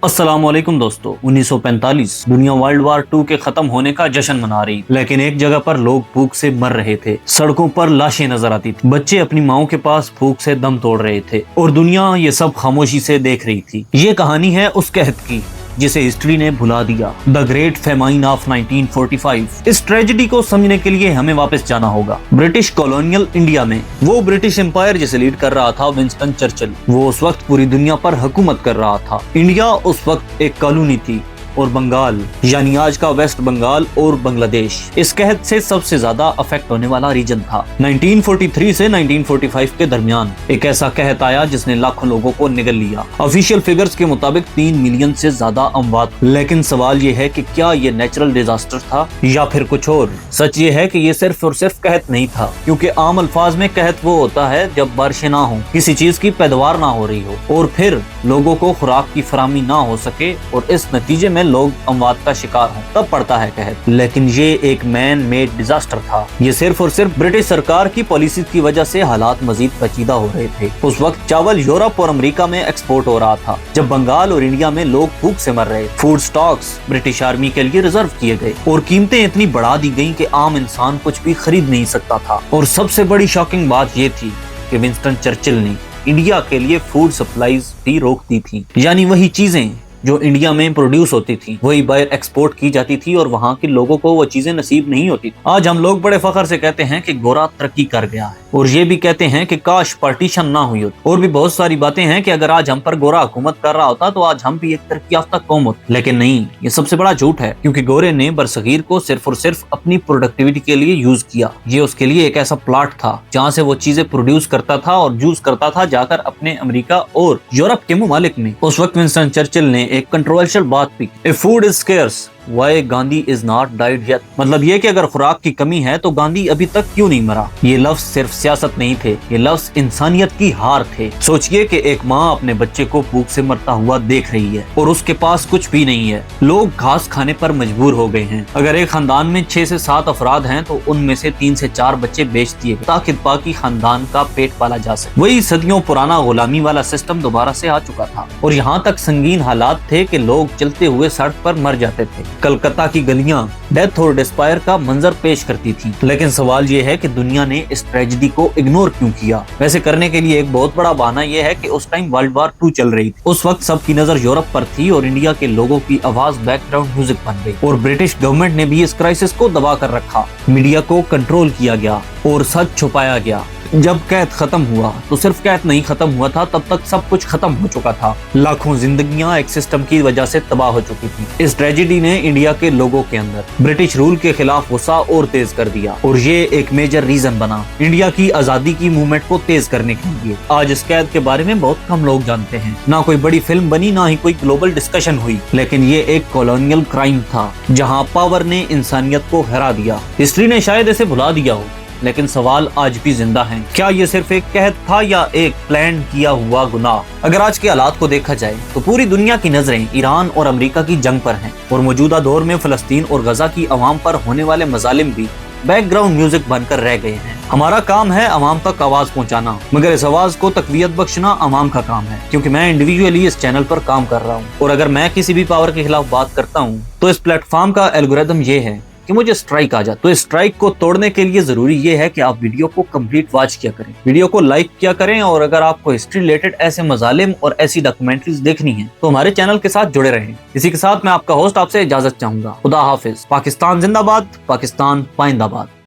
अस्सलाम वालेकुम दोस्तों। 1945 दुनिया वर्ल्ड वार 2 के खत्म होने का जश्न मना रही, लेकिन एक जगह पर लोग भूख से मर रहे थे। सड़कों पर लाशें नजर आती थी, बच्चे अपनी माओ के पास भूख से दम तोड़ रहे थे और दुनिया ये सब खामोशी से देख रही थी। ये कहानी है उस कहत की जिसे हिस्ट्री ने भुला दिया, द ग्रेट फेमाइन ऑफ 1945। इस ट्रेजेडी को समझने के लिए हमें वापस जाना होगा ब्रिटिश कॉलोनियल इंडिया में। वो ब्रिटिश एम्पायर जिसे लीड कर रहा था विंस्टन चर्चिल, वो उस वक्त पूरी दुनिया पर हुकूमत कर रहा था। इंडिया उस वक्त एक कॉलोनी थी और बंगाल यानी आज का वेस्ट बंगाल और बांग्लादेश इस कहत से सबसे ज्यादा अफेक्ट होने वाला रीजन था। 1943 से 1945 के दरमियान एक ऐसा कहत आया जिसने लाखों लोगों को निगल लिया। ऑफिशियल फिगर्स के मुताबिक 3 मिलियन से ज्यादा अमवात। लेकिन सवाल ये है कि क्या ये नेचुरल डिजास्टर था या फिर कुछ और। सच ये है कि ये सिर्फ और सिर्फ कहत नहीं था, क्योंकि आम अल्फाज में कहत वो होता है जब बारिशें ना हो, किसी चीज की पैदावार ना हो रही हो और फिर लोगों को खुराक की फराहमी ना हो सके और इस नतीजे में लोग अमवात का शिकार हों, तब पड़ता है कहत। लेकिन ये एक मैन मेड डिजास्टर था। ये सिर्फ और सिर्फ ब्रिटिश सरकार की पॉलिसी की वजह से हालात मजीद पेचीदा हो रहे थे। उस वक्त चावल यूरोप और अमेरिका में एक्सपोर्ट हो रहा था, जब बंगाल और इंडिया में लोग भूख से मर रहे। फूड स्टॉक्स ब्रिटिश आर्मी के लिए रिजर्व किए गए और कीमतें इतनी बढ़ा दी गयी कि आम इंसान कुछ भी खरीद नहीं सकता था। और सबसे बड़ी शॉकिंग बात ये थी कि विंस्टन चर्चिल ने इंडिया के लिए फूड सप्लाईज भी रोक दी थी, यानी वही चीजें जो इंडिया में प्रोड्यूस होती थी वही बाहर एक्सपोर्ट की जाती थी और वहाँ के लोगों को वो चीजें नसीब नहीं होती। आज हम लोग बड़े फख्र से कहते हैं कि गोरा तरक्की कर गया है और ये भी कहते हैं कि काश पार्टीशन ना हुई होती। और भी बहुत सारी बातें हैं कि अगर आज हम पर गोरा हुकूमत कर रहा होता तो आज हम भी एक तरक्की याफ्ता कौम होते। लेकिन नहीं, ये सबसे बड़ा झूठ है, क्योंकि गोरे ने बरसगीर को सिर्फ और सिर्फ अपनी प्रोडक्टिविटी के लिए यूज किया। ये उसके लिए एक ऐसा प्लाट था जहाँ से वो चीजें प्रोड्यूस करता था और यूज करता था जाकर अपने अमेरिका और यूरोप के ममालिक में। उस वक्त विंस्टन चर्चिल ने एक कंट्रोवर्शियल बात भी, if food is scarce Why Gandhi is not died yet। मतलब ये कि अगर खुराक की कमी है तो गांधी अभी तक क्यों नहीं मरा। ये लफ्ज सिर्फ सियासत नहीं थे, ये लफ्ज इंसानियत की हार थे। सोचिए कि एक माँ अपने बच्चे को भूख से मरता हुआ देख रही है और उसके पास कुछ भी नहीं है। लोग घास खाने पर मजबूर हो गए हैं। अगर एक खानदान में 6 से 7 अफराद हैं तो उनमें से 3 से 4 बच्चे बेच दिए ताकि बाकी खानदान का पेट पाला जा सके। वही सदियों पुराना गुलामी वाला सिस्टम दोबारा से आ चुका था और यहाँ तक संगीन हालात थे कि लोग चलते हुए सड़क पर मर जाते थे। कलकत्ता की गलियां डेथ और डिस्पायर का मंजर पेश करती थी। लेकिन सवाल ये है कि दुनिया ने इस ट्रेजेडी को इग्नोर क्यों किया। वैसे करने के लिए एक बहुत बड़ा बहाना यह है कि उस टाइम वर्ल्ड वार 2 चल रही थी। उस वक्त सबकी नजर यूरोप पर थी और इंडिया के लोगों की आवाज बैकग्राउंड म्यूजिक बन गई और ब्रिटिश गवर्नमेंट ने भी इस क्राइसिस को दबा कर रखा। मीडिया को कंट्रोल किया गया और सच छुपाया गया। जब कैद खत्म हुआ तो सिर्फ कैद नहीं खत्म हुआ था, तब तक सब कुछ खत्म हो चुका था। लाखों जिंदगियां एक सिस्टम की वजह से तबाह हो चुकी थी। इस ट्रेजेडी ने इंडिया के लोगों के अंदर ब्रिटिश रूल के खिलाफ गुस्सा और तेज कर दिया और ये एक मेजर रीजन बना इंडिया की आजादी की मूवमेंट को तेज करने के लिए। आज इस कैद के बारे में बहुत कम लोग जानते हैं, ना कोई बड़ी फिल्म बनी, ना ही कोई ग्लोबल डिस्कशन हुई। लेकिन ये एक कॉलोनियल क्राइम था जहाँ पावर ने इंसानियत को हरा दिया। हिस्ट्री ने शायद इसे भुला दिया हो, लेकिन सवाल आज भी जिंदा है। क्या ये सिर्फ एक कहत था या एक प्लान किया हुआ गुनाह। अगर आज के हालात को देखा जाए तो पूरी दुनिया की नजरें ईरान और अमेरिका की जंग पर हैं और मौजूदा दौर में फलस्तीन और गजा की अवाम पर होने वाले मजालिम भी बैकग्राउंड म्यूजिक बनकर रह गए हैं। हमारा काम है अवाम तक आवाज पहुंचाना, मगर इस आवाज को तकवीयत बख्शना अवाम का काम है, क्योंकि मैं इंडिविजुअली इस चैनल पर काम कर रहा हूँ और अगर मैं किसी भी पावर के खिलाफ बात करता हूँ तो इस प्लेटफॉर्म का एल्गोरिथम ये है कि मुझे स्ट्राइक आ जाए। तो इस स्ट्राइक को तोड़ने के लिए जरूरी ये है कि आप वीडियो को कंप्लीट वॉच किया करें, वीडियो को लाइक किया करें और अगर आपको हिस्ट्री रिलेटेड ऐसे मजालिम और ऐसी डॉक्यूमेंट्रीज देखनी है तो हमारे चैनल के साथ जुड़े रहें। इसी के साथ मैं आपका होस्ट आपसे इजाजत चाहूंगा। खुदा हाफिज। पाकिस्तान जिंदाबाद, पाकिस्तान पाइंदाबाद।